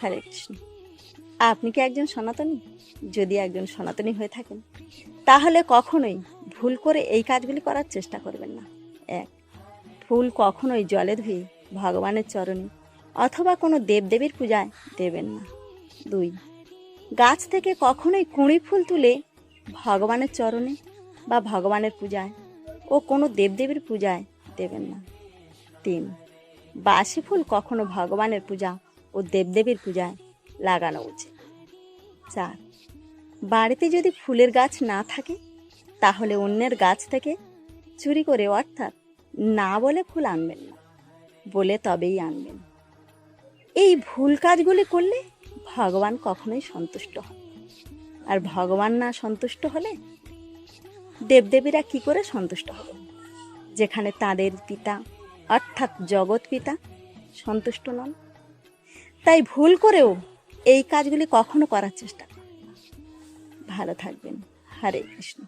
হরে কৃষ্ণ। আপনি কি একজন সনাতনী? যদি একজন সনাতনী হয়ে থাকেন তাহলে কখনোই ভুল করে এই কাজগুলি করার চেষ্টা করবেন না। এক, ফুল কখনোই জলে ধুয়ে ভগবানের চরণে অথবা কোনো দেবদেবীর পূজায় দেবেন না। দুই, গাছ থেকে কখনোই কুঁড়ি ফুল তুলে ভগবানের চরণে বা ভগবানের পূজায় ও কোনো দেবদেবীর পূজায় দেবেন না। তিন, বাসি ফুল কখনো ভগবানের পূজা ও দেবদেবীর পূজায় লাগানো উচিত। চার, বাড়িতে যদি ফুলের গাছ না থাকে তাহলে অন্যের গাছ থেকে চুরি করে, অর্থাৎ না বলে ফুল আনবেন না, বলে তবেই আনবেন। এই ভুল কাজগুলি করলে ভগবান কখনোই সন্তুষ্ট হন, আর ভগবান না সন্তুষ্ট হলে দেবদেবীরা কি করে সন্তুষ্ট হবেন, যেখানে তাদের পিতা অর্থাৎ জগৎ পিতা সন্তুষ্ট নন। তাই ভুল করেও এই কাজগুলি কখনো করার চেষ্টা করবেন না। ভালো থাকবেন। হরে কৃষ্ণ।